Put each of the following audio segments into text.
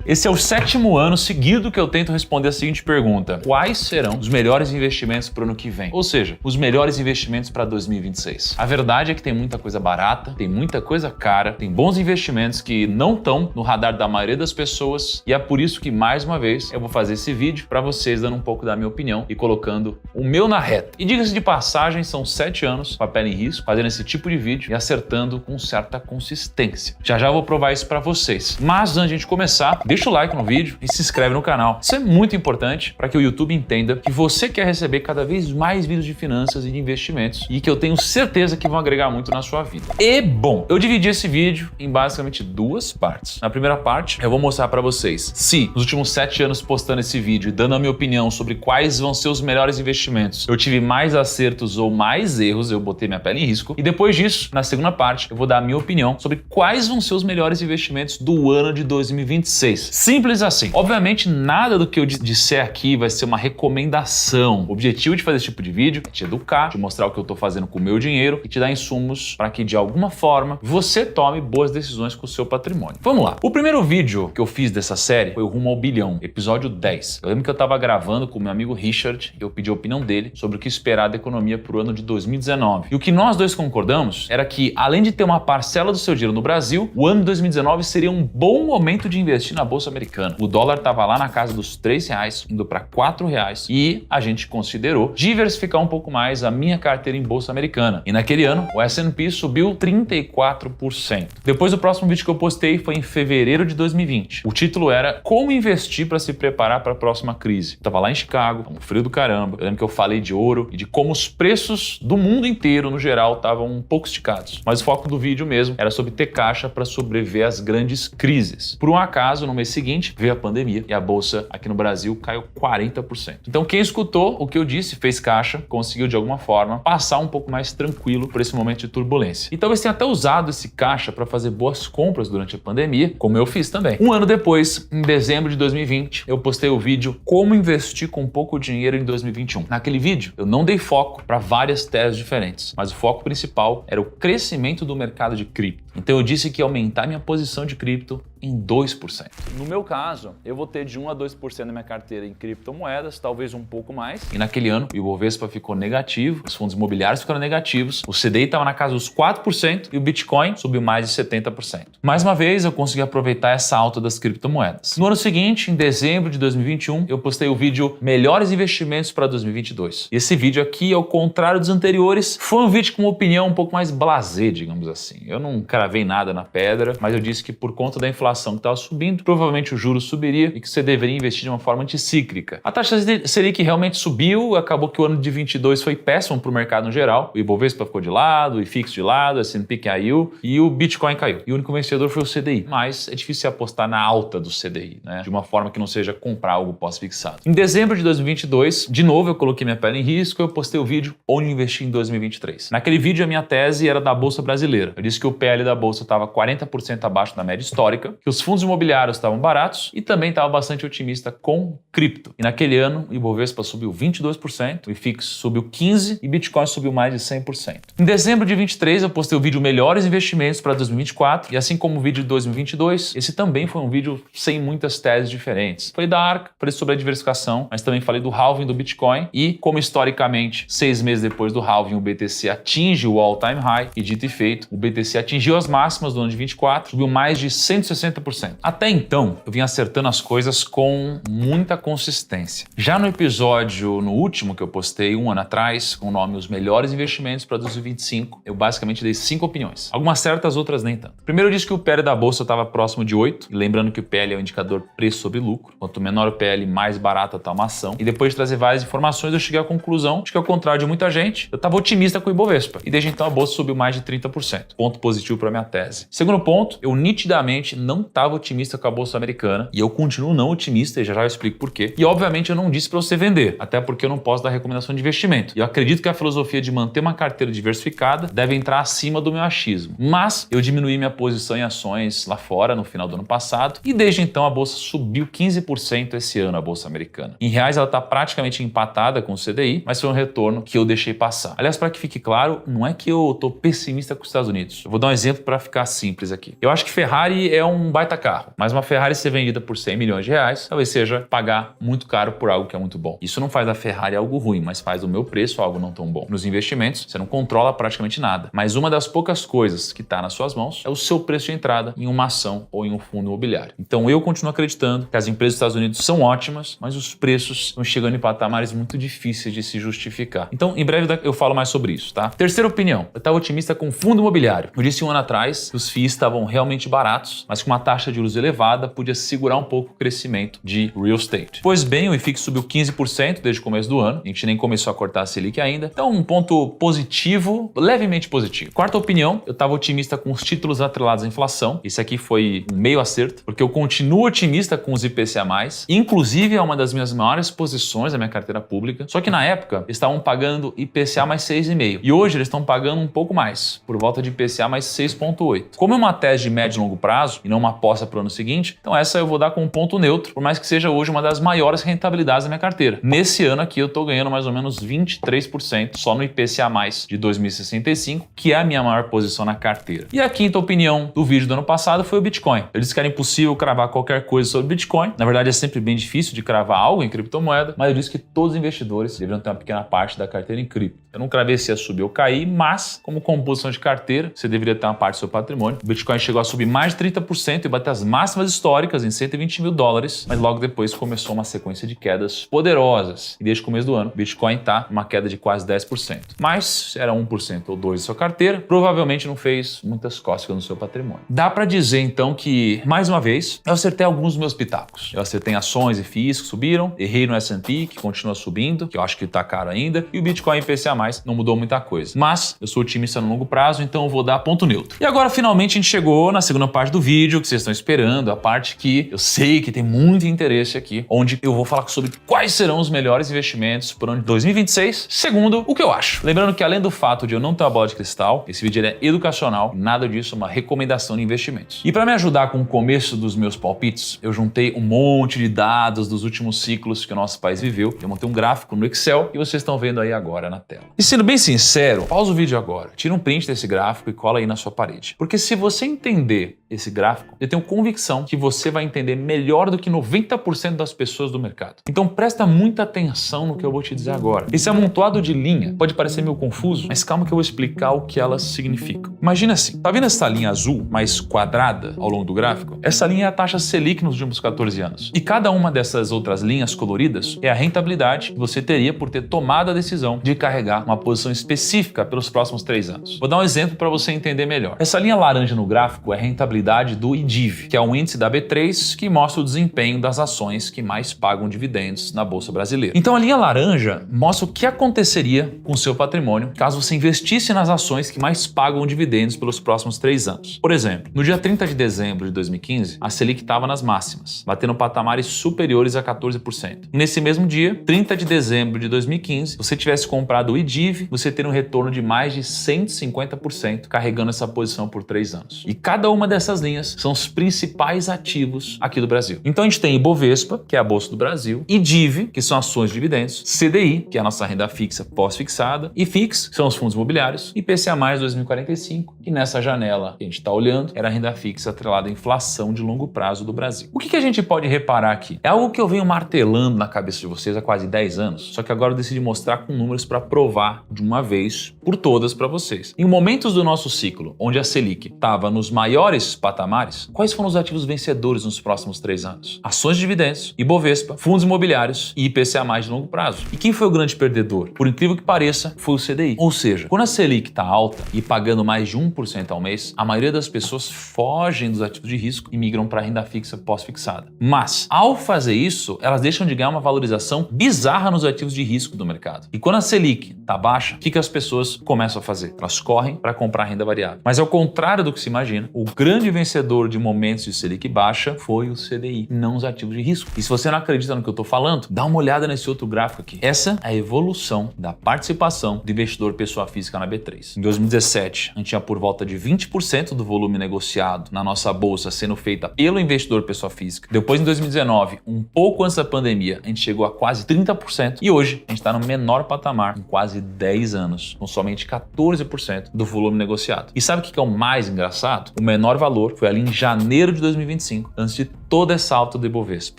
Esse é o 7º ano seguido que eu tento responder a seguinte pergunta: quais serão os melhores investimentos para o ano que vem? Ou seja, os melhores investimentos para 2026. A verdade é que tem muita coisa barata, tem muita coisa cara, tem bons investimentos que não estão no radar da maioria das pessoas, e é por isso que, mais uma vez, eu vou fazer esse vídeo para vocês, dando um pouco da minha opinião e colocando o meu na reta. E diga-se de passagem, são 7 anos, papel em risco, fazendo esse tipo de vídeo e acertando com certa consistência. Já já eu vou provar isso para vocês. Mas antes de a gente começar, deixa o like no vídeo e se inscreve no canal. Isso é muito importante para que o YouTube entenda que você quer receber cada vez mais vídeos de finanças e de investimentos e que eu tenho certeza que vão agregar muito na sua vida. E bom, eu dividi esse vídeo em basicamente 2 partes. Na primeira parte, eu vou mostrar para vocês se nos últimos 7 anos postando esse vídeo e dando a minha opinião sobre quais vão ser os melhores investimentos, eu tive mais acertos ou mais erros, eu botei minha pele em risco. E depois disso, na segunda parte, eu vou dar a minha opinião sobre quais vão ser os melhores investimentos do ano de 2026. Simples assim. Obviamente, nada do que eu disser aqui vai ser uma recomendação. O objetivo de fazer esse tipo de vídeo é te educar, te mostrar o que eu tô fazendo com o meu dinheiro e te dar insumos para que, de alguma forma, você tome boas decisões com o seu patrimônio. Vamos lá. O primeiro vídeo que eu fiz dessa série foi o Rumo ao Bilhão, episódio 10. Eu lembro que eu tava gravando com o meu amigo Richard e eu pedi a opinião dele sobre o que esperar da economia pro ano de 2019. E o que nós dois concordamos era que, além de ter uma parcela do seu dinheiro no Brasil, o ano de 2019 seria um bom momento de investir na Bolsa Americana. O dólar estava lá na casa dos R$3, indo para R$4, e a gente considerou diversificar um pouco mais a minha carteira em Bolsa Americana. E naquele ano, o S&P subiu 34%. Depois, o próximo vídeo que eu postei foi em fevereiro de 2020. O título era Como investir para se preparar para a próxima crise. Eu tava lá em Chicago, um frio do caramba. Eu lembro que eu falei de ouro e de como os preços do mundo inteiro, no geral, estavam um pouco esticados. Mas o foco do vídeo mesmo era sobre ter caixa para sobreviver às grandes crises. Por um acaso, no mês seguinte, veio a pandemia e a bolsa aqui no Brasil caiu 40%. Então, quem escutou o que eu disse, fez caixa, conseguiu de alguma forma passar um pouco mais tranquilo por esse momento de turbulência. E talvez tenha até usado esse caixa para fazer boas compras durante a pandemia, como eu fiz também. Um ano depois, em dezembro de 2020, eu postei o vídeo Como investir com pouco dinheiro em 2021. Naquele vídeo, eu não dei foco para várias teses diferentes, mas o foco principal era o crescimento do mercado de cripto. Então eu disse que ia aumentar minha posição de cripto em 2%. No meu caso, eu vou ter de 1 a 2% da minha carteira em criptomoedas, talvez um pouco mais. E naquele ano, o Ibovespa ficou negativo, os fundos imobiliários ficaram negativos, o CDI estava na casa dos 4% e o Bitcoin subiu mais de 70%. Mais uma vez, eu consegui aproveitar essa alta das criptomoedas. No ano seguinte, em dezembro de 2021, eu postei o vídeo Melhores Investimentos para 2022. E esse vídeo aqui, ao contrário dos anteriores, foi um vídeo com uma opinião um pouco mais blasé, digamos assim. Eu não cravei nada na pedra, mas eu disse que por conta da inflação que estava subindo, provavelmente o juros subiria e que você deveria investir de uma forma anticíclica. A taxa Selic realmente subiu, acabou que o ano de 22 foi péssimo para o mercado no geral. O Ibovespa ficou de lado, o IFIX de lado, o S&P caiu e o Bitcoin caiu. E o único vencedor foi o CDI. Mas é difícil apostar na alta do CDI, né? De uma forma que não seja comprar algo pós-fixado. Em dezembro de 2022, de novo eu coloquei minha pele em risco, eu postei o vídeo Onde Investir em 2023. Naquele vídeo a minha tese era da Bolsa Brasileira. Eu disse que o PL da Bolsa estava 40% abaixo da média histórica, que os fundos imobiliários estavam baratos e também estava bastante otimista com cripto. E naquele ano, o Ibovespa subiu 22%, o IFIX subiu 15% e Bitcoin subiu mais de 100%. Em dezembro de 23, eu postei o vídeo Melhores Investimentos para 2024 e assim como o vídeo de 2022, esse também foi um vídeo sem muitas teses diferentes. Falei da ARK, falei sobre a diversificação, mas também falei do halving do Bitcoin e como historicamente, 6 meses depois do halving, o BTC atinge o all-time high e dito e feito, o BTC atingiu as máximas do ano de 24, subiu mais de 160%. Até então, eu vim acertando as coisas com muita consistência. Já no episódio, no último que eu postei um ano atrás, com o nome Os Melhores Investimentos para 2025, eu basicamente dei 5 opiniões. Algumas certas, outras nem tanto. Primeiro eu disse que o PL da bolsa estava próximo de 8, e lembrando que o PL é o indicador preço sobre lucro. Quanto menor o PL, mais barata está uma ação. E depois de trazer várias informações, eu cheguei à conclusão de que, ao contrário de muita gente, eu estava otimista com o Ibovespa. E desde então a bolsa subiu mais de 30%. Ponto positivo para minha tese. Segundo ponto, eu nitidamente não estava otimista com a Bolsa Americana e eu continuo não otimista e já eu explico por quê. E obviamente eu não disse para você vender, até porque eu não posso dar recomendação de investimento. E eu acredito que a filosofia de manter uma carteira diversificada deve entrar acima do meu achismo. Mas eu diminuí minha posição em ações lá fora no final do ano passado e desde então a Bolsa subiu 15% esse ano, a Bolsa Americana. Em reais ela está praticamente empatada com o CDI, mas foi um retorno que eu deixei passar. Aliás, para que fique claro, não é que eu estou pessimista com os Estados Unidos. Eu vou dar um exemplo para ficar simples aqui. Eu acho que Ferrari é um um baita carro, mas uma Ferrari ser vendida por 100 milhões de reais talvez seja pagar muito caro por algo que é muito bom. Isso não faz da Ferrari algo ruim, mas faz do meu preço algo não tão bom. Nos investimentos, você não controla praticamente nada, mas uma das poucas coisas que está nas suas mãos é o seu preço de entrada em uma ação ou em um fundo imobiliário. Então eu continuo acreditando que as empresas dos Estados Unidos são ótimas, mas os preços estão chegando em patamares muito difíceis de se justificar. Então, em breve eu falo mais sobre isso, tá? Terceira opinião, eu estava otimista com fundo imobiliário. Eu disse um ano atrás que os FIIs estavam realmente baratos, mas com uma taxa de juros elevada podia segurar um pouco o crescimento de real estate. Pois bem, o IFIX subiu 15% desde o começo do ano, a gente nem começou a cortar a Selic ainda, então um ponto positivo, levemente positivo. Quarta opinião, eu estava otimista com os títulos atrelados à inflação, esse aqui foi um meio acerto, porque eu continuo otimista com os IPCA+, inclusive é uma das minhas maiores posições da minha carteira pública, só que na época eles estavam pagando IPCA mais 6,5 e hoje eles estão pagando um pouco mais, por volta de IPCA mais 6,8. Como é uma tese de médio e longo prazo e não uma aposta para o ano seguinte, então essa eu vou dar com um ponto neutro, por mais que seja hoje uma das maiores rentabilidades da minha carteira. Nesse ano aqui eu estou ganhando mais ou menos 23% só no IPCA mais de 2065, que é a minha maior posição na carteira. E a quinta opinião do vídeo do ano passado foi o Bitcoin. Eu disse que era impossível cravar qualquer coisa sobre Bitcoin. Na verdade é sempre bem difícil de cravar algo em criptomoeda, mas eu disse que todos os investidores deveriam ter uma pequena parte da carteira em cripto. Eu não cravei se ia subir ou cair, mas como composição de carteira, você deveria ter uma parte do seu patrimônio. O Bitcoin chegou a subir mais de 30% e bater as máximas históricas em 120 mil dólares, mas logo depois começou uma sequência de quedas poderosas. E desde o começo do ano, o Bitcoin está numa queda de quase 10%. Mas se era 1% ou 2% da sua carteira, provavelmente não fez muitas cócegas no seu patrimônio. Dá para dizer então que, mais uma vez, eu acertei alguns dos meus pitacos. Eu acertei ações e FIIs que subiram, errei no S&P, que continua subindo, que eu acho que está caro ainda, e o Bitcoin IPCA+, não mudou muita coisa. Mas eu sou otimista no longo prazo, então eu vou dar ponto neutro. E agora, finalmente, a gente chegou na segunda parte do vídeo, que vocês estão esperando, a parte que eu sei que tem muito interesse aqui, onde eu vou falar sobre quais serão os melhores investimentos para o ano de 2026, segundo o que eu acho. Lembrando que, além do fato de eu não ter uma bola de cristal, esse vídeo é educacional, nada disso é uma recomendação de investimentos. E para me ajudar com o começo dos meus palpites, eu juntei um monte de dados dos últimos ciclos que o nosso país viveu. Eu montei um gráfico no Excel e vocês estão vendo aí agora na tela. E sendo bem sincero, pausa o vídeo agora, tira um print desse gráfico e cola aí na sua parede. Porque se você entender esse gráfico, eu tenho convicção que você vai entender melhor do que 90% das pessoas do mercado. Então presta muita atenção no que eu vou te dizer agora. Esse amontoado de linha pode parecer meio confuso, mas calma que eu vou explicar o que elas significam. Imagina assim, tá vendo essa linha azul mais quadrada ao longo do gráfico? Essa linha é a taxa Selic nos últimos 14 anos. E cada uma dessas outras linhas coloridas é a rentabilidade que você teria por ter tomado a decisão de carregar uma posição específica pelos próximos 3 anos. Vou dar um exemplo para você entender melhor. Essa linha laranja no gráfico é a rentabilidade do IDIV, que é um índice da B3 que mostra o desempenho das ações que mais pagam dividendos na Bolsa Brasileira. Então a linha laranja mostra o que aconteceria com o seu patrimônio caso você investisse nas ações que mais pagam dividendos pelos próximos 3 anos. Por exemplo, no dia 30 de dezembro de 2015, a Selic estava nas máximas, batendo patamares superiores a 14%. E nesse mesmo dia, 30 de dezembro de 2015, se você tivesse comprado o IDIV, você teria um retorno de mais de 150% carregando essa posição por 3 anos. E cada uma dessas linhas são os principais ativos aqui do Brasil. Então a gente tem Ibovespa, que é a Bolsa do Brasil, IDIV, que são ações de dividendos, CDI, que é a nossa renda fixa pós-fixada, e FIX, que são os fundos imobiliários, e IPCA+, 2045, que nessa janela que a gente está olhando, era a renda fixa atrelada à inflação de longo prazo do Brasil. O que a gente pode reparar aqui? É algo que eu venho martelando na cabeça de vocês há quase 10 anos, só que agora eu decidi mostrar com números para provar de uma vez por todas para vocês. Em momentos do nosso ciclo, onde a Selic estava nos maiores patamares, quais foram os ativos vencedores nos próximos 3 anos? Ações de dividendos, Ibovespa, fundos imobiliários e IPCA+ de longo prazo. E quem foi o grande perdedor? Por incrível que pareça, foi o CDI. Ou seja, quando a Selic está alta e pagando mais de 1% ao mês, a maioria das pessoas fogem dos ativos de risco e migram para a renda fixa pós-fixada. Mas, ao fazer isso, elas deixam de ganhar uma valorização bizarra nos ativos de risco do mercado. E quando a Selic está baixa, o que as pessoas começam a fazer? Elas correm para comprar renda variável. Mas ao contrário do que se imagina, o grande vencedor de momentos de Selic baixa foi o CDI, não os ativos de risco. E se você não acredita no que eu estou falando, dá uma olhada nesse outro gráfico aqui. Essa é a evolução da participação do investidor pessoa física na B3. Em 2017, a gente tinha por volta de 20% do volume negociado na nossa bolsa sendo feita pelo investidor pessoa física. Depois, em 2019, um pouco antes da pandemia, a gente chegou a quase 30%. E hoje, a gente está no menor patamar em quase 10 anos, com somente 14% do volume negociado. E sabe o que é o mais engraçado? O menor valor foi ali em janeiro de 2025, antes de toda essa alta do Ibovespa.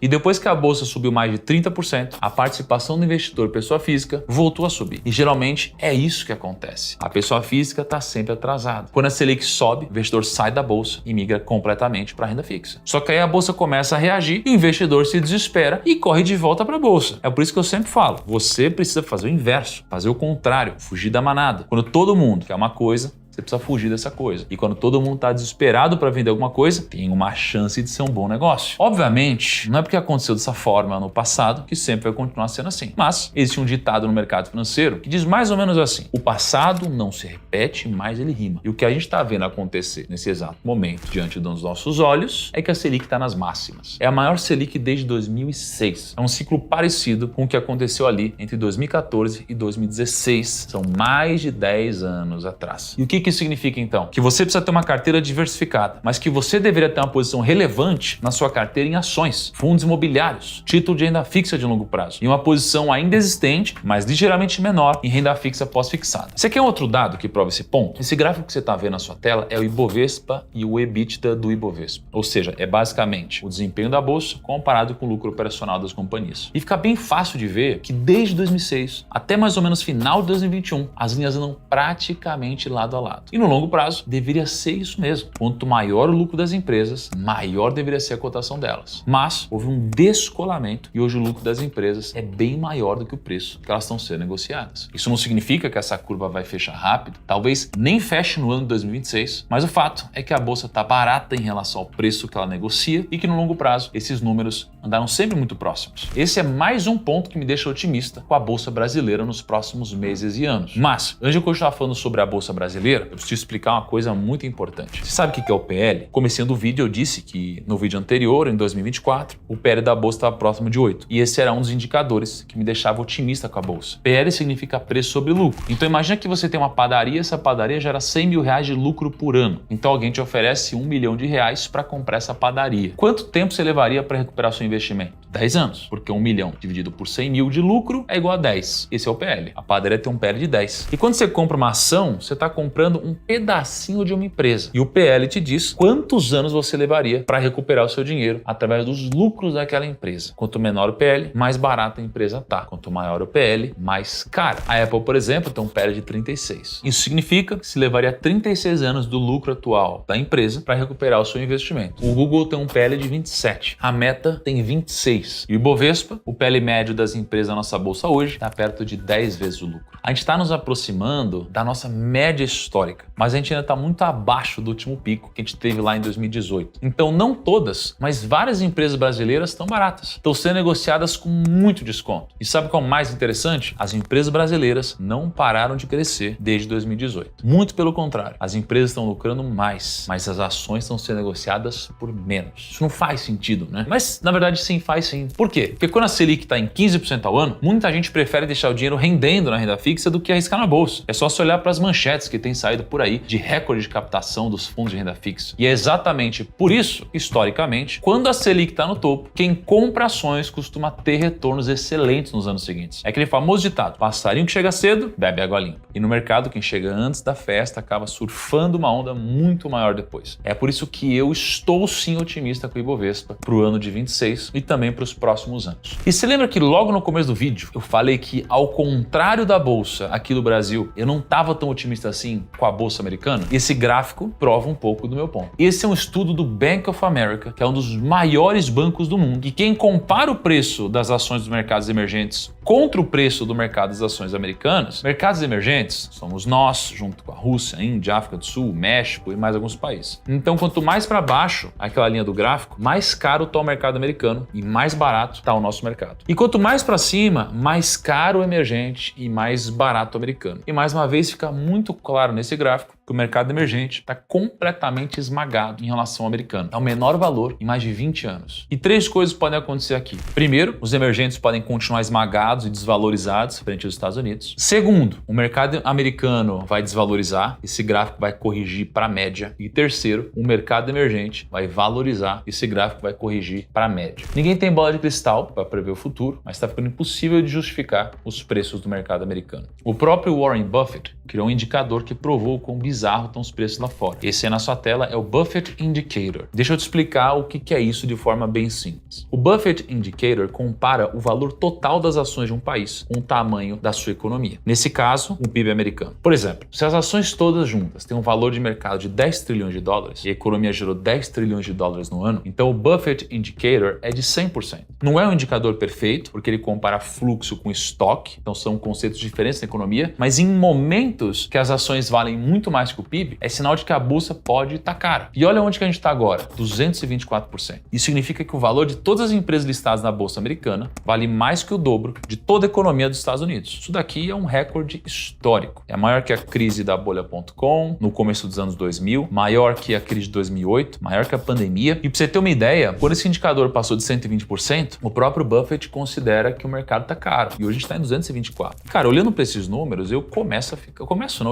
E depois que a bolsa subiu mais de 30%, a participação do investidor pessoa física voltou a subir. E geralmente é isso que acontece. A pessoa física está sempre atrasada. Quando a Selic sobe, o investidor sai da bolsa e migra completamente para a renda fixa. Só que aí a bolsa começa a reagir e o investidor se desespera e corre de volta para a bolsa. É por isso que eu sempre falo, você precisa fazer o inverso, fazer o contrário, fugir da manada. Quando todo mundo quer uma coisa, você precisa fugir dessa coisa. E quando todo mundo está desesperado para vender alguma coisa, tem uma chance de ser um bom negócio. Obviamente, não é porque aconteceu dessa forma no passado que sempre vai continuar sendo assim. Mas existe um ditado no mercado financeiro que diz mais ou menos assim: o passado não se repete, mas ele rima. E o que a gente está vendo acontecer nesse exato momento, diante dos nossos olhos, é que a Selic está nas máximas. É a maior Selic desde 2006. É um ciclo parecido com o que aconteceu ali entre 2014 e 2016. São mais de 10 anos atrás. E o que isso significa, então? Que você precisa ter uma carteira diversificada, mas que você deveria ter uma posição relevante na sua carteira em ações, fundos imobiliários, título de renda fixa de longo prazo e uma posição ainda existente, mas ligeiramente menor em renda fixa pós-fixada. Você quer outro dado que prova esse ponto? Esse gráfico que você está vendo na sua tela é o Ibovespa e o EBITDA do Ibovespa. Ou seja, é basicamente o desempenho da bolsa comparado com o lucro operacional das companhias. E fica bem fácil de ver que desde 2006 até mais ou menos final de 2021, as linhas andam praticamente lado a lado. E no longo prazo, deveria ser isso mesmo. Quanto maior o lucro das empresas, maior deveria ser a cotação delas. Mas houve um descolamento e hoje o lucro das empresas é bem maior do que o preço que elas estão sendo negociadas. Isso não significa que essa curva vai fechar rápido, talvez nem feche no ano de 2026, mas o fato é que a bolsa está barata em relação ao preço que ela negocia e que no longo prazo esses números andaram sempre muito próximos. Esse é mais um ponto que me deixa otimista com a bolsa brasileira nos próximos meses e anos. Mas, antes de eu continuar falando sobre a bolsa brasileira, eu preciso explicar uma coisa muito importante. Você sabe o que é o PL? Começando o vídeo eu disse que no vídeo anterior, em 2024, o PL da bolsa estava próximo de 8. E esse era um dos indicadores que me deixava otimista com a bolsa. PL significa preço sobre lucro. Então imagina que você tem uma padaria, essa padaria gera 100 mil reais de lucro por ano. Então alguém te oferece 1 milhão de reais para comprar essa padaria. Quanto tempo você levaria para recuperar seu investimento? 10 anos, porque 1 milhão dividido por 100 mil de lucro é igual a 10. Esse é o PL. A padaria tem um PL de 10. E quando você compra uma ação, você está comprando um pedacinho de uma empresa. E o PL te diz quantos anos você levaria para recuperar o seu dinheiro através dos lucros daquela empresa. Quanto menor o PL, mais barata a empresa tá. Quanto maior o PL, mais cara. A Apple, por exemplo, tem um PL de 36. Isso significa que se levaria 36 anos do lucro atual da empresa para recuperar o seu investimento. O Google tem um PL de 27. A Meta tem 26. E o Ibovespa, o PL médio das empresas na nossa bolsa hoje, está perto de 10 vezes o lucro. A gente está nos aproximando da nossa média histórica, mas a gente ainda está muito abaixo do último pico que a gente teve lá em 2018. Então, não todas, mas várias empresas brasileiras estão baratas. Estão sendo negociadas com muito desconto. E sabe qual é o mais interessante? As empresas brasileiras não pararam de crescer desde 2018. Muito pelo contrário, as empresas estão lucrando mais, mas as ações estão sendo negociadas por menos. Isso não faz sentido, né? Mas, na verdade, sim, faz sim. Por quê? Porque quando a Selic está em 15% ao ano, muita gente prefere deixar o dinheiro rendendo na renda fixa do que arriscar na bolsa. É só se olhar para as manchetes que tem saído por aí de recorde de captação dos fundos de renda fixa. E é exatamente por isso, historicamente, quando a Selic está no topo, quem compra ações costuma ter retornos excelentes nos anos seguintes. É aquele famoso ditado: passarinho que chega cedo, bebe água limpa. E no mercado, quem chega antes da festa acaba surfando uma onda muito maior depois. É por isso que eu estou sim otimista com o Ibovespa para o ano de 26 e também para os próximos anos. E se lembra que logo no começo do vídeo eu falei que, ao contrário da bolsa aqui do Brasil, eu não estava tão otimista assim com a bolsa americana? Esse gráfico prova um pouco do meu ponto. Esse é um estudo do Bank of America, que é um dos maiores bancos do mundo, e quem compara o preço das ações dos mercados emergentes contra o preço do mercado das ações americanas, mercados emergentes somos nós, junto com a Rússia, Índia, África do Sul, México e mais alguns países. Então, quanto mais para baixo aquela linha do gráfico, mais caro está o mercado americano e mais barato está o nosso mercado. E quanto mais para cima, mais caro o emergente e mais barato o americano. E mais uma vez fica muito claro nesse gráfico que o mercado emergente está completamente esmagado em relação ao americano. É o menor valor em mais de 20 anos. E 3 coisas podem acontecer aqui. Primeiro, os emergentes podem continuar esmagados e desvalorizados frente aos Estados Unidos. Segundo, o mercado americano vai desvalorizar, esse gráfico vai corrigir para a média. E terceiro, o mercado emergente vai valorizar, esse gráfico vai corrigir para a média. Ninguém tem bola de cristal para prever o futuro, mas está ficando impossível de justificar os preços do mercado americano. O próprio Warren Buffett criou um indicador que provou o quão bizarro bizarro estão os preços lá fora. Esse aí na sua tela é o Buffett Indicator. Deixa eu te explicar o que é isso de forma bem simples. O Buffett Indicator compara o valor total das ações de um país com o tamanho da sua economia. Nesse caso, o PIB americano. Por exemplo, se as ações todas juntas têm um valor de mercado de 10 trilhões de dólares e a economia gerou 10 trilhões de dólares no ano, então o Buffett Indicator é de 100%. Não é um indicador perfeito, porque ele compara fluxo com estoque, então são conceitos diferentes na economia, mas em momentos que as ações valem muito mais que o PIB, é sinal de que a bolsa pode estar cara. E olha onde que a gente está agora, 224%. Isso significa que o valor de todas as empresas listadas na bolsa americana vale mais que o dobro de toda a economia dos Estados Unidos. Isso daqui é um recorde histórico. É maior que a crise da bolha.com no começo dos anos 2000, maior que a crise de 2008, maior que a pandemia. E para você ter uma ideia, quando esse indicador passou de 120%, o próprio Buffett considera que o mercado está caro. E hoje a gente está em 224%. Cara, olhando para esses números, eu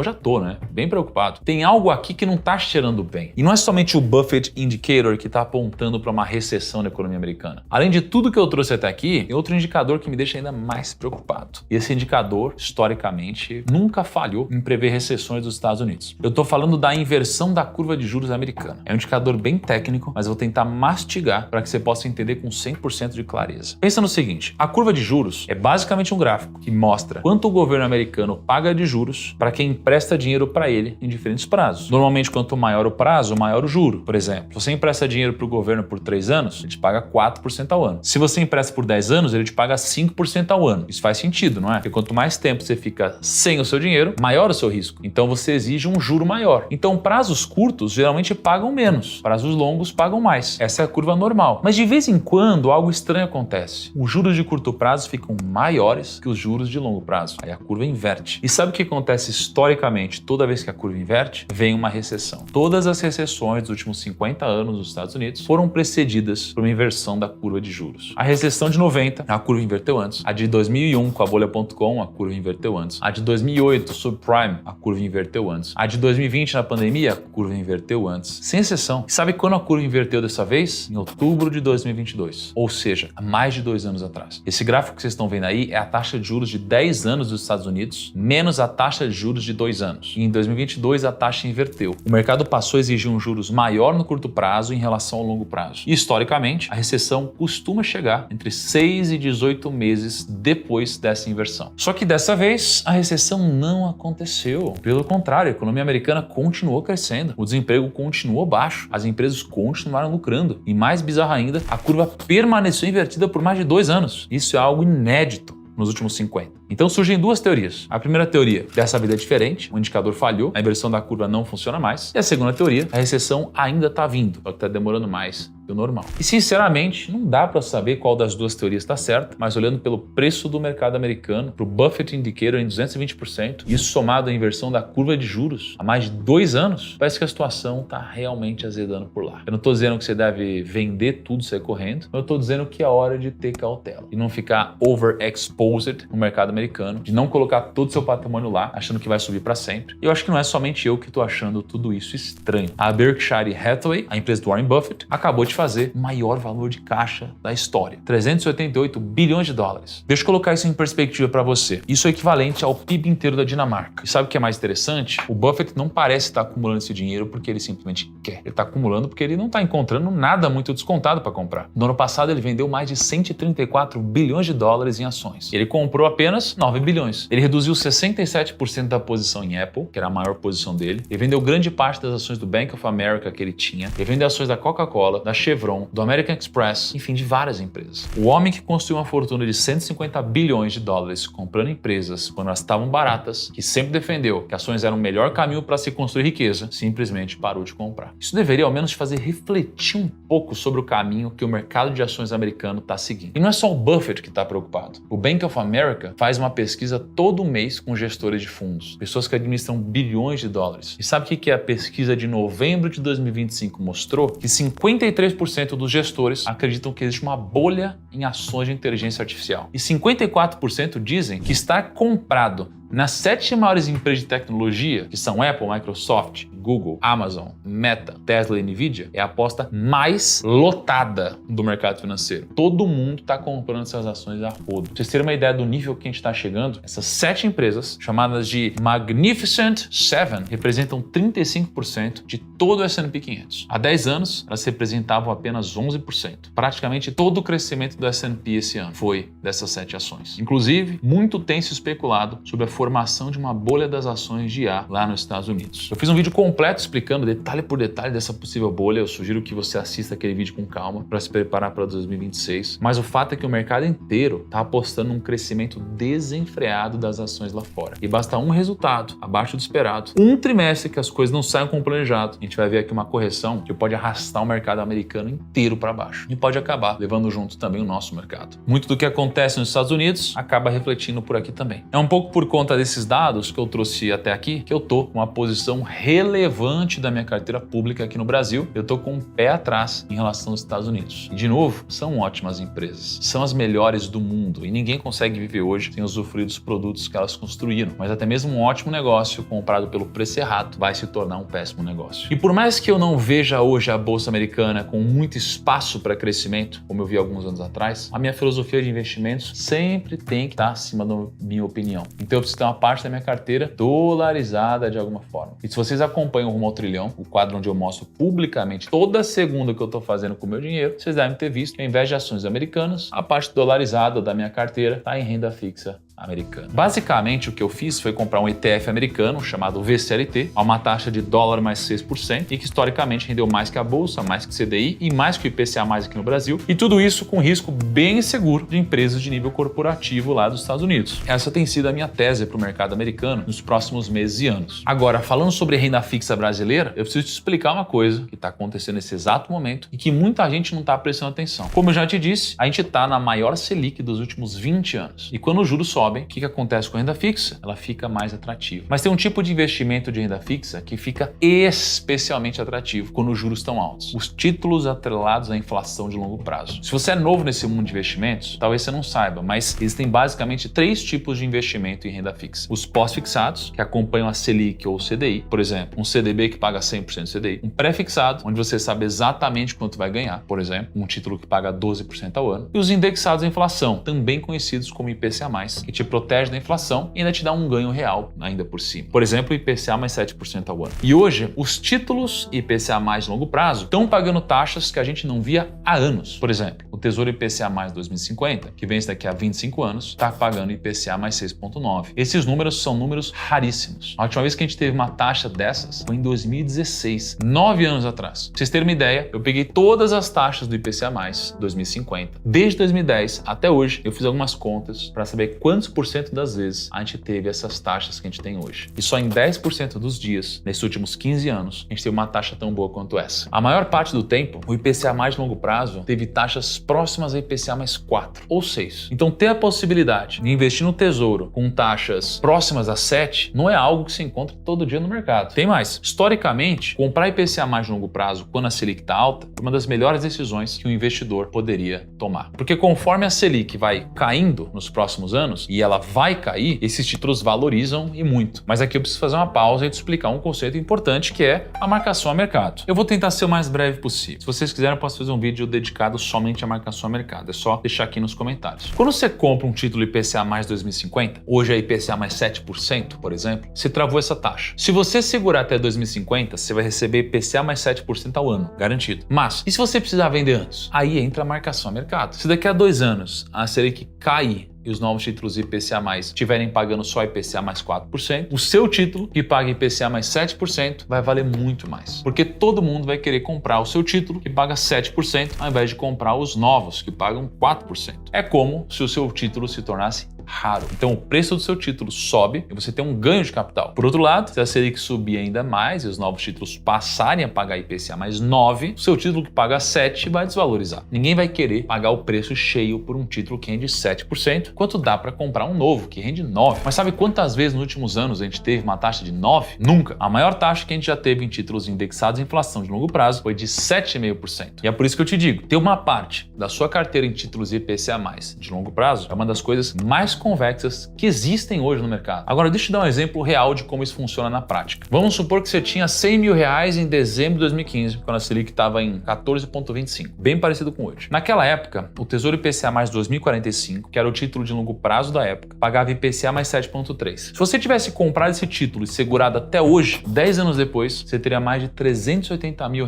já tô, né? Bem preocupado. Tem algo aqui que não está cheirando bem. E não é somente o Buffett Indicator que está apontando para uma recessão na economia americana. Além de tudo que eu trouxe até aqui, tem outro indicador que me deixa ainda mais preocupado. E esse indicador, historicamente, nunca falhou em prever recessões dos Estados Unidos. Eu estou falando da inversão da curva de juros americana. É um indicador bem técnico, mas eu vou tentar mastigar para que você possa entender com 100% de clareza. Pensa no seguinte, a curva de juros é basicamente um gráfico que mostra quanto o governo americano paga de juros para quem empresta dinheiro para ele em diferentes prazos. Normalmente, quanto maior o prazo, maior o juro. Por exemplo, se você empresta dinheiro para o governo por 3 anos, ele te paga 4% ao ano. Se você empresta por 10 anos, ele te paga 5% ao ano. Isso faz sentido, não é? Porque quanto mais tempo você fica sem o seu dinheiro, maior o seu risco. Então você exige um juro maior. Então prazos curtos geralmente pagam menos, prazos longos pagam mais. Essa é a curva normal. Mas de vez em quando algo estranho acontece. Os juros de curto prazo ficam maiores que os juros de longo prazo. Aí a curva inverte. E sabe o que acontece historicamente toda vez que a curva inverte? Vem uma recessão. Todas as recessões dos últimos 50 anos nos Estados Unidos foram precedidas por uma inversão da curva de juros. A recessão de 90, a curva inverteu antes. A de 2001 com a bolha.com, a curva inverteu antes. A de 2008, subprime, a curva inverteu antes. A de 2020 na pandemia, a curva inverteu antes. Sem exceção. E sabe quando a curva inverteu dessa vez? Em outubro de 2022. Ou seja, há mais de 2 anos atrás. Esse gráfico que vocês estão vendo aí é a taxa de juros de 10 anos dos Estados Unidos, menos a taxa de juros de 2 anos. E em 2022 a taxa inverteu. O mercado passou a exigir um juros maior no curto prazo em relação ao longo prazo. E, historicamente, a recessão costuma chegar entre 6 e 18 meses depois dessa inversão. Só que dessa vez, a recessão não aconteceu. Pelo contrário, a economia americana continuou crescendo, o desemprego continuou baixo, as empresas continuaram lucrando. E mais bizarro ainda, a curva permaneceu invertida por mais de 2 anos. Isso é algo inédito nos últimos 50. Então surgem 2 teorias. A primeira teoria, dessa vida é diferente, o indicador falhou, a inversão da curva não funciona mais. E a segunda teoria, a recessão ainda está vindo, só que está demorando mais do normal. E sinceramente, não dá para saber qual das 2 teorias está certa, mas olhando pelo preço do mercado americano, para o Buffett Indicator em 220%, isso somado à inversão da curva de juros há mais de 2 anos, parece que a situação está realmente azedando por lá. Eu não estou dizendo que você deve vender tudo e sair correndo, mas eu estou dizendo que é hora de ter cautela e não ficar overexposed no mercado americano, de não colocar todo o seu patrimônio lá, achando que vai subir para sempre. E eu acho que não é somente eu que estou achando tudo isso estranho. A Berkshire Hathaway, a empresa do Warren Buffett, acabou de fazer o maior valor de caixa da história, 388 bilhões de dólares. Deixa eu colocar isso em perspectiva para você. Isso é equivalente ao PIB inteiro da Dinamarca. E sabe o que é mais interessante? O Buffett não parece estar acumulando esse dinheiro porque ele simplesmente quer. Ele está acumulando porque ele não está encontrando nada muito descontado para comprar. No ano passado, ele vendeu mais de 134 bilhões de dólares em ações. Ele comprou apenas 9 bilhões. Ele reduziu 67% da posição em Apple, que era a maior posição dele. Ele vendeu grande parte das ações do Bank of America que ele tinha. Ele vendeu ações da Coca-Cola, da Chevron, do American Express, enfim, de várias empresas. O homem que construiu uma fortuna de 150 bilhões de dólares comprando empresas quando elas estavam baratas, que sempre defendeu que ações eram o melhor caminho para se construir riqueza, simplesmente parou de comprar. Isso deveria ao menos te fazer refletir um pouco sobre o caminho que o mercado de ações americano está seguindo. E não é só o Buffett que está preocupado. O Bank of America faz uma pesquisa todo mês com gestores de fundos, pessoas que administram bilhões de dólares. E sabe o que a pesquisa de novembro de 2025 mostrou? Que 53% dos gestores acreditam que existe uma bolha em ações de inteligência artificial. E 54% dizem que estar comprado Nas 7 maiores empresas de tecnologia, que são Apple, Microsoft, Google, Amazon, Meta, Tesla e Nvidia, é a aposta mais lotada do mercado financeiro. Todo mundo está comprando essas ações a rodo. Pra vocês terem uma ideia do nível que a gente está chegando, essas 7 empresas, chamadas de Magnificent Seven, representam 35% de todo o S&P 500. Há 10 anos, elas representavam apenas 11%. Praticamente todo o crescimento do S&P esse ano foi dessas 7 ações. Inclusive, muito tem se especulado sobre a formação de uma bolha das ações de IA lá nos Estados Unidos. Eu fiz um vídeo completo explicando detalhe por detalhe dessa possível bolha. Eu sugiro que você assista aquele vídeo com calma para se preparar para 2026. Mas o fato é que o mercado inteiro está apostando num crescimento desenfreado das ações lá fora. E basta um resultado abaixo do esperado, um trimestre que as coisas não saiam como planejado, a gente vai ver aqui uma correção que pode arrastar o mercado americano inteiro para baixo e pode acabar levando junto também o nosso mercado. Muito do que acontece nos Estados Unidos acaba refletindo por aqui também. É um pouco por conta desses dados que eu trouxe até aqui que eu tô com uma posição relevante da minha carteira pública aqui no Brasil. Eu tô com um pé atrás em relação aos Estados Unidos. E de novo, são ótimas empresas, são as melhores do mundo e ninguém consegue viver hoje sem usufruir dos produtos que elas construíram. Mas até mesmo um ótimo negócio comprado pelo preço errado vai se tornar um péssimo negócio. E por mais que eu não veja hoje a bolsa americana com muito espaço para crescimento, como eu vi alguns anos atrás, a minha filosofia de investimentos sempre tem que estar acima da minha opinião. Então eu preciso ter uma parte da minha carteira dolarizada de alguma forma. E se vocês acompanham o Rumo ao Trilhão, o quadro onde eu mostro publicamente toda segunda o que eu estou fazendo com o meu dinheiro, vocês devem ter visto que ao invés de ações americanas, a parte dolarizada da minha carteira está em renda fixa americana. Basicamente, o que eu fiz foi comprar um ETF americano chamado VCLT, a uma taxa de dólar mais 6% e que historicamente rendeu mais que a bolsa, mais que CDI e mais que o IPCA mais aqui no Brasil. E tudo isso com risco bem seguro de empresas de nível corporativo lá dos Estados Unidos. Essa tem sido a minha tese para o mercado americano nos próximos meses e anos. Agora, falando sobre renda fixa brasileira, eu preciso te explicar uma coisa que está acontecendo nesse exato momento e que muita gente não está prestando atenção. Como eu já te disse, a gente está na maior Selic dos últimos 20 anos. E quando o juros sobe, o que acontece com a renda fixa? Ela fica mais atrativa. Mas tem um tipo de investimento de renda fixa que fica especialmente atrativo quando os juros estão altos. Os títulos atrelados à inflação de longo prazo. Se você é novo nesse mundo de investimentos, talvez você não saiba, mas existem basicamente 3 tipos de investimento em renda fixa. Os pós-fixados, que acompanham a Selic ou o CDI, por exemplo, um CDB que paga 100% CDI. Um pré-fixado, onde você sabe exatamente quanto vai ganhar, por exemplo, um título que paga 12% ao ano. E os indexados à inflação, também conhecidos como IPCA+, que te protege da inflação e ainda te dá um ganho real ainda por cima. Por exemplo, IPCA mais 7% ao ano. E hoje, os títulos IPCA mais longo prazo estão pagando taxas que a gente não via há anos. Por exemplo, o Tesouro IPCA mais 2050, que vence daqui a 25 anos, está pagando IPCA mais 6,9. Esses números são números raríssimos. A última vez que a gente teve uma taxa dessas foi em 2016, 9 anos atrás. Pra vocês terem uma ideia, eu peguei todas as taxas do IPCA mais 2050. Desde 2010 até hoje, eu fiz algumas contas para saber quantos por cento das vezes a gente teve essas taxas que a gente tem hoje. E só em 10% dos dias, nesses últimos 15 anos, a gente teve uma taxa tão boa quanto essa. A maior parte do tempo, o IPCA mais longo prazo teve taxas próximas a IPCA mais 4 ou 6. Então ter a possibilidade de investir no tesouro com taxas próximas a 7 não é algo que se encontra todo dia no mercado. Tem mais. Historicamente, comprar IPCA mais longo prazo quando a Selic está alta é uma das melhores decisões que um investidor poderia tomar. Porque conforme a Selic vai caindo nos próximos anos, e ela vai cair, esses títulos valorizam e muito. Mas aqui eu preciso fazer uma pausa e te explicar um conceito importante que é a marcação a mercado. Eu vou tentar ser o mais breve possível. Se vocês quiserem, eu posso fazer um vídeo dedicado somente à marcação a mercado. É só deixar aqui nos comentários. Quando você compra um título IPCA mais 2050, hoje é IPCA mais 7%, por exemplo, você travou essa taxa. Se você segurar até 2050, você vai receber IPCA mais 7% ao ano, garantido. Mas, e se você precisar vender antes? Aí entra a marcação a mercado. Se daqui a 2 anos a Selic cair e os novos títulos IPCA+, estiverem pagando só IPCA mais 4%, o seu título, que paga IPCA mais 7%, vai valer muito mais. Porque todo mundo vai querer comprar o seu título, que paga 7%, ao invés de comprar os novos, que pagam 4%. É como se o seu título se tornasse raro. Então o preço do seu título sobe e você tem um ganho de capital. Por outro lado, se a Selic subir ainda mais e os novos títulos passarem a pagar IPCA mais 9, o seu título que paga 7 vai desvalorizar. Ninguém vai querer pagar o preço cheio por um título que rende 7%, quanto dá para comprar um novo que rende 9. Mas sabe quantas vezes nos últimos anos a gente teve uma taxa de 9? Nunca. A maior taxa que a gente já teve em títulos indexados em inflação de longo prazo foi de 7,5%. E é por isso que eu te digo, ter uma parte da sua carteira em títulos IPCA+, de longo prazo, é uma das coisas mais convexas que existem hoje no mercado. Agora, deixa eu te dar um exemplo real de como isso funciona na prática. Vamos supor que você tinha R$100 mil em dezembro de 2015, quando a Selic estava em 14,25, bem parecido com hoje. Naquela época, o Tesouro IPCA mais 2045, que era o título de longo prazo da época, pagava IPCA mais 7,3. Se você tivesse comprado esse título e segurado até hoje, 10 anos depois, você teria mais de R$380 mil.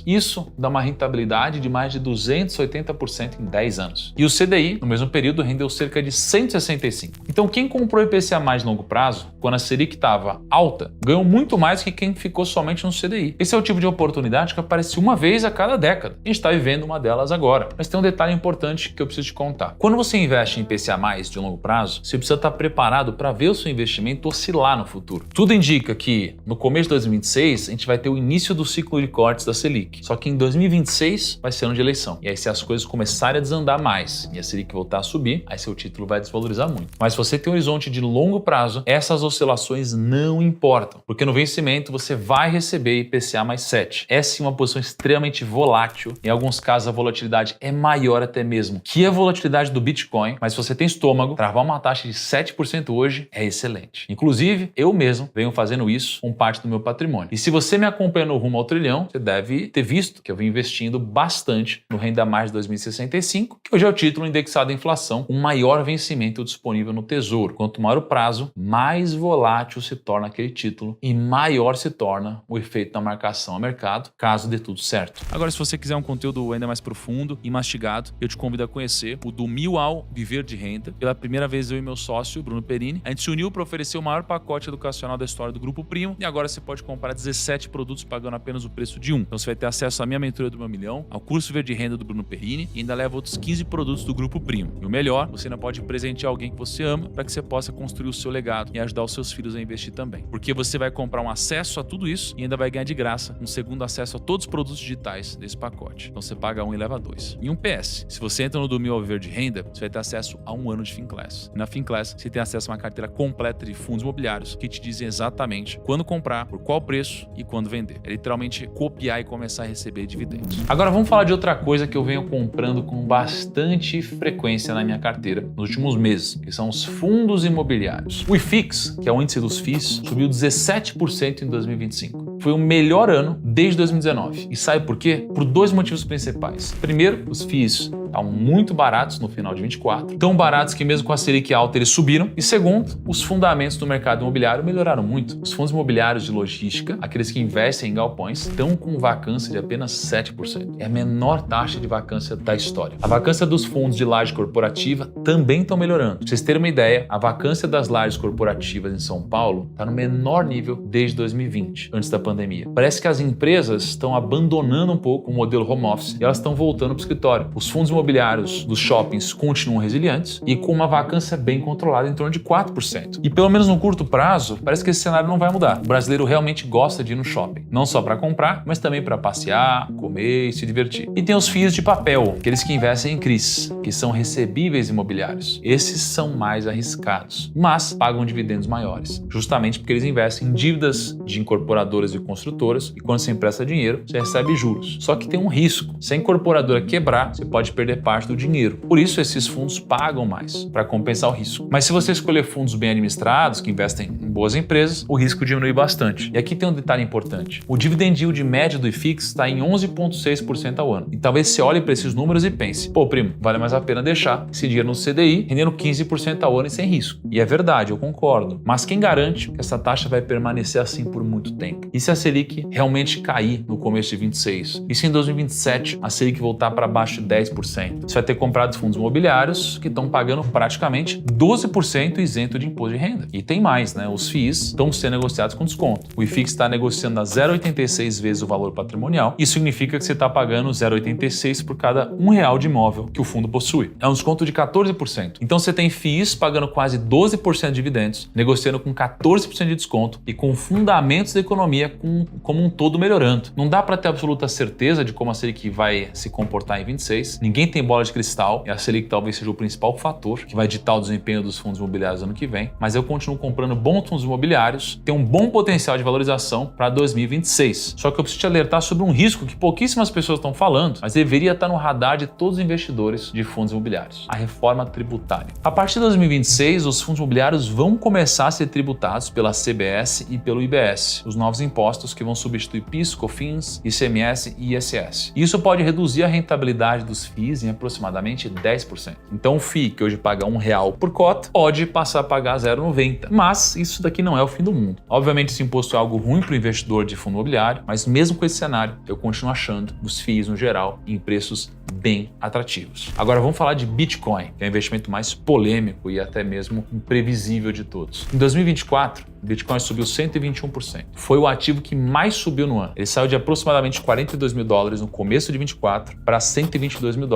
Isso dá uma rentabilidade de mais de 280% em 10 anos. E o CDI, no mesmo período, rendeu cerca de 165. Então, quem comprou IPCA mais longo prazo, quando a Selic estava alta, ganhou muito mais que quem ficou somente no CDI. Esse é o tipo de oportunidade que aparece uma vez a cada década. A gente está vivendo uma delas agora. Mas tem um detalhe importante que eu preciso te contar. Quando você investe em IPCA mais de longo prazo, você precisa estar preparado para ver o seu investimento oscilar no futuro. Tudo indica que no começo de 2026 a gente vai ter o início do ciclo de cortes da Selic. Só que em 2026 vai ser ano de eleição. E aí, se as coisas começarem a desandar mais e a Selic voltar a subir, aí seu título vai desvalorizar muito. Mas se você tem um horizonte de longo prazo, essas oscilações não importam, porque no vencimento você vai receber IPCA mais 7. Essa é uma posição extremamente volátil. Em alguns casos a volatilidade é maior até mesmo que a volatilidade do Bitcoin, mas se você tem estômago, travar uma taxa de 7% hoje é excelente. Inclusive, eu mesmo venho fazendo isso com parte do meu patrimônio. E se você me acompanha no rumo ao trilhão, você deve ter visto que eu vim investindo bastante no Renda Mais 2065, que hoje é o título indexado à inflação com maior vencimento disponível no Tesouro. Quanto maior o prazo, mais volátil se torna aquele título e maior se torna o efeito da marcação a mercado, caso dê tudo certo. Agora, se você quiser um conteúdo ainda mais profundo e mastigado, eu te convido a conhecer o do Mil ao Viver de Renda. Pela primeira vez, eu e meu sócio, Bruno Perini, a gente se uniu para oferecer o maior pacote educacional da história do Grupo Primo e agora você pode comprar 17 produtos pagando apenas o preço de um. Então você vai ter acesso à minha mentoria do Meu Milhão, ao curso Verde Renda do Bruno Perini e ainda leva outros 15 produtos do Grupo Primo. E o melhor, você ainda pode presentear alguém que você ama para que você possa construir o seu legado e ajudar os seus filhos a investir também. Porque você vai comprar um acesso a tudo isso e ainda vai ganhar de graça um segundo acesso a todos os produtos digitais desse pacote. Então você paga um e leva dois. E um PS, se você entra no do Mil ao Viver de Renda, você vai ter acesso a um ano de Finclass. E na Finclass você tem acesso a uma carteira completa de fundos imobiliários que te dizem exatamente quando comprar, por qual preço e quando vender. É literalmente copiar e começar a receber dividendos. Agora vamos falar de outra coisa que eu venho comprando com bastante frequência na minha carteira nos últimos meses, que são os fundos imobiliários. O IFIX, que é o índice dos FIIs, subiu 17% em 2025. Foi o melhor ano desde 2019. E sabe por quê? Por dois motivos principais. Primeiro, os FIIs estavam muito baratos no final de 24, tão baratos que mesmo com a Selic alta eles subiram. E segundo, os fundamentos do mercado imobiliário melhoraram muito. Os fundos imobiliários de logística, aqueles que investem em galpões, estão com vacância de apenas 7%. É a menor taxa de vacância da história. A vacância dos fundos de laje corporativa também estão melhorando. Pra vocês terem uma ideia, a vacância das lajes corporativas em São Paulo está no menor nível desde 2020, antes da pandemia. Parece que as empresas estão abandonando um pouco o modelo home office e elas estão voltando para o escritório. Os fundos imobiliários dos shoppings continuam resilientes e com uma vacância bem controlada em torno de 4%. E pelo menos no curto prazo, parece que esse cenário não vai mudar. O brasileiro realmente gosta de ir no shopping, não só para comprar, mas também para passear, comer e se divertir. E tem os FIIs de papel, aqueles que investem em CRIs, que são recebíveis imobiliários. Esses são mais arriscados, mas pagam dividendos maiores, justamente porque eles investem em dívidas de incorporadoras e construtoras e quando você empresta dinheiro, você recebe juros. Só que tem um risco. Se a incorporadora quebrar, você pode perder parte do dinheiro. Por isso, esses fundos pagam mais, para compensar o risco. Mas se você escolher fundos bem administrados, que investem em boas empresas, o risco diminui bastante. E aqui tem um detalhe importante. O dividend yield médio do IFIX está em 11,6% ao ano. E talvez você olhe para esses números e pense, pô, primo, vale mais a pena deixar esse dinheiro no CDI, rendendo 15% ao ano e sem risco. E é verdade, eu concordo. Mas quem garante que essa taxa vai permanecer assim por muito tempo? E se a Selic realmente cair no começo de 26? E se em 2027 a Selic voltar para baixo de 10%? Você vai ter comprado fundos imobiliários que estão pagando praticamente 12% isento de imposto de renda. E tem mais, né? Os FIIs estão sendo negociados com desconto. O IFIX está negociando a 0,86 vezes o valor patrimonial. Isso significa que você está pagando 0,86 por cada R$1 de imóvel que o fundo possui. É um desconto de 14%. Então você tem FIIs pagando quase 12% de dividendos, negociando com 14% de desconto e com fundamentos da economia como um todo melhorando. Não dá para ter absoluta certeza de como a Selic vai se comportar em 26. Ninguém tem bola de cristal e a Selic talvez seja o principal fator que vai ditar o desempenho dos fundos imobiliários ano que vem. Mas eu continuo comprando bons fundos imobiliários, tem um bom potencial de valorização para 2026. Só que eu preciso te alertar sobre um risco que pouquíssimas pessoas estão falando, mas deveria estar no radar de todos os investidores de fundos imobiliários: a reforma tributária. A partir de 2026, os fundos imobiliários vão começar a ser tributados pela CBS e pelo IBS, os novos impostos que vão substituir PIS, COFINS, ICMS e ISS. Isso pode reduzir a rentabilidade dos FIIs em aproximadamente 10%. Então o FII, que hoje paga R$1 por cota, pode passar a pagar R$0,90. Mas isso daqui não é o fim do mundo. Obviamente esse imposto é algo ruim para o investidor de fundo imobiliário, mas mesmo com esse cenário, eu continuo achando os FIIs no geral em preços bem atrativos. Agora vamos falar de Bitcoin, que é o investimento mais polêmico e até mesmo imprevisível de todos. Em 2024, o Bitcoin subiu 121%. Foi o ativo que mais subiu no ano. Ele saiu de aproximadamente $42 mil no começo de 24 para $122 mil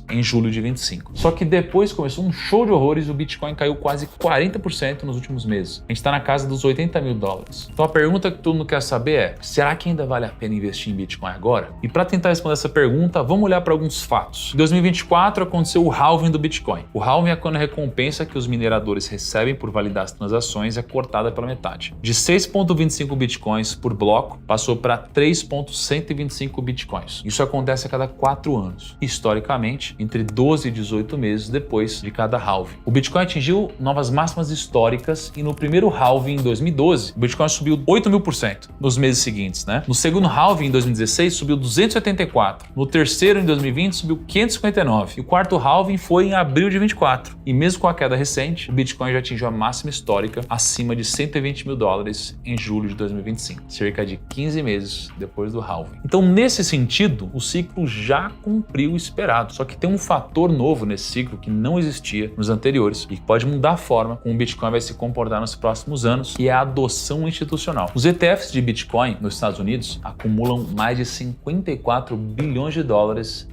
em julho de 25. Só que depois começou um show de horrores e o Bitcoin caiu quase 40% nos últimos meses. A gente está na casa dos $80 mil. Então a pergunta que todo mundo quer saber é: será que ainda vale a pena investir em Bitcoin agora? E para tentar responder essa pergunta, vamos olhar para alguns fatos. Em 2024 aconteceu o halving do Bitcoin. O halving é quando a recompensa que os mineradores recebem por validar as transações é cortada pela metade. De 6,25 Bitcoins por bloco, passou para 3,125 Bitcoins. Isso acontece a cada 4 anos. Historicamente, entre 12 e 18 meses depois de cada halving. O Bitcoin atingiu novas máximas históricas e no primeiro halving em 2012, o Bitcoin subiu 8.000% nos meses seguintes, né? No segundo halving em 2016 subiu 284%. No terceiro em 2020 subiu 559%. E o quarto halving foi em abril de 24. E mesmo com a queda recente, o Bitcoin já atingiu a máxima histórica acima de $120 mil em julho de 2025, cerca de 15 meses depois do halving. Então, nesse sentido, o ciclo já cumpriu o esperado. Só que tem um fator novo nesse ciclo que não existia nos anteriores e que pode mudar a forma como o Bitcoin vai se comportar nos próximos anos, que é a adoção institucional. Os ETFs de Bitcoin nos Estados Unidos acumulam mais de $54 bilhões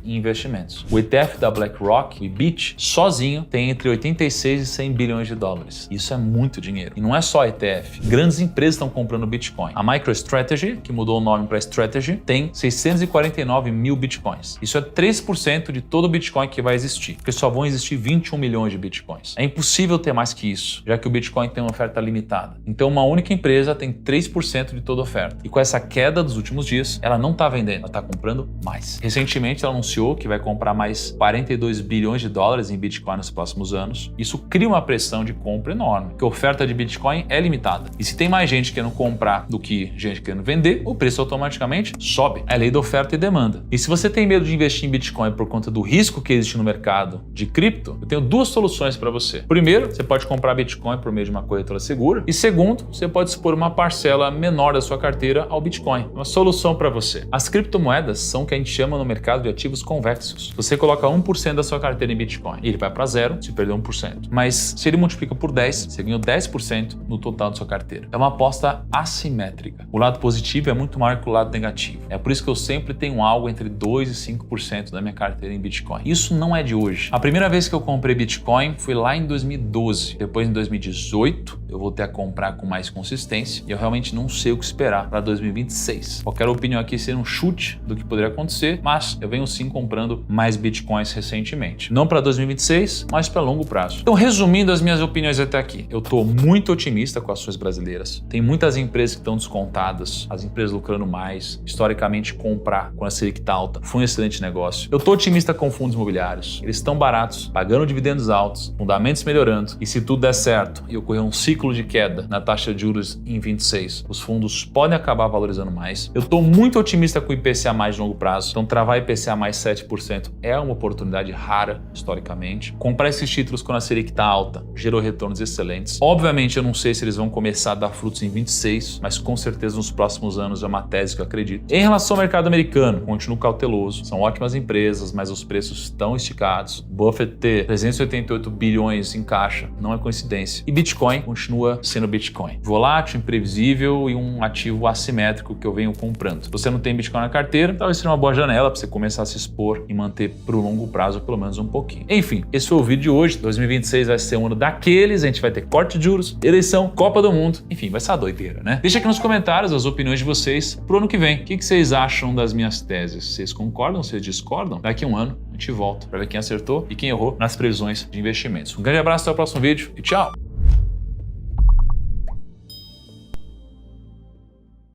em investimentos. O ETF da BlackRock, o IBIT, sozinho tem entre 86 e 100 bilhões de dólares. Isso é muito dinheiro. E não é só ETF. Grandes empresas estão comprando Bitcoin. A MicroStrategy, que mudou o nome para Strategy, tem 649 mil Bitcoins. Isso é 3% de todo o Bitcoin que vai existir, porque só vão existir 21 milhões de Bitcoins. É impossível ter mais que isso, já que o Bitcoin tem uma oferta limitada. Então uma única empresa tem 3% de toda a oferta. E com essa queda dos últimos dias, ela não está vendendo, ela está comprando mais. Recentemente ela anunciou que vai comprar mais 42 bilhões de dólares em Bitcoin nos próximos anos. Isso cria uma pressão de compra enorme, porque a oferta de Bitcoin é limitada. E se tem mais gente querendo comprar do que gente querendo vender, o preço automaticamente sobe. É lei da oferta e demanda. E se você tem medo de investir em Bitcoin por conta do risco que existe no mercado de cripto, eu tenho duas soluções para você. Primeiro, você pode comprar Bitcoin por meio de uma corretora segura. E segundo, você pode expor uma parcela menor da sua carteira ao Bitcoin. Uma solução para você. As criptomoedas são o que a gente chama no mercado de ativos convexos. Você coloca 1% da sua carteira em Bitcoin e ele vai para zero se perder 1%. Mas se ele multiplica por 10, você ganhou 10% no total da sua carteira. É uma aposta assimétrica. O lado positivo é muito maior que o lado negativo. É por isso que eu sempre tenho algo entre 2% e 5% da minha carteira em Bitcoin. Isso não é de hoje. A primeira vez que eu comprei Bitcoin foi lá em 2012. Depois, em 2018, eu voltei a comprar com mais consistência e eu realmente não sei o que esperar para 2026. Qualquer opinião aqui seria um chute do que poderia acontecer, mas eu venho sim comprando mais Bitcoins recentemente. Não para 2026, mas para longo prazo. Então, resumindo as minhas opiniões até aqui, eu estou muito otimista com ações brasileiras. Tem muitas empresas que estão descontadas, as empresas lucrando mais. Historicamente, comprar quando a Selic está alta foi um excelente negócio. Eu estou otimista com fundos imobiliários. Eles estão baratos, pagando dividendos altos, fundamentos melhorando. E se tudo der certo e ocorrer um ciclo de queda na taxa de juros em 26, os fundos podem acabar valorizando mais. Eu estou muito otimista com o IPCA mais de longo prazo. Então, travar IPCA mais 7% é uma oportunidade rara historicamente. Comprar esses títulos quando a Selic está alta gerou retornos excelentes. Obviamente, eu não sei se eles vão começar a dar frutos em 26, mas com certeza nos próximos anos é uma tese que eu acredito. Em relação ao mercado americano, continuo cauteloso. São ótimas empresas, mas os preços estão esticados. Buffett ter 388 bilhões em caixa não é coincidência. E Bitcoin continua sendo Bitcoin. Volátil, imprevisível e um ativo assimétrico que eu venho comprando. Se você não tem Bitcoin na carteira, talvez seja uma boa janela para você começar a se expor e manter para o longo prazo pelo menos um pouquinho. Enfim, esse foi o vídeo de hoje. 2026 vai ser um ano daqueles, a gente vai ter corte de juros, eleição, Copa todo mundo. Enfim, vai ser uma doideira, né? Deixa aqui nos comentários as opiniões de vocês pro ano que vem. O que vocês acham das minhas teses? Vocês concordam? Vocês discordam? Daqui a um ano a gente volta para ver quem acertou e quem errou nas previsões de investimentos. Um grande abraço, até o próximo vídeo e tchau!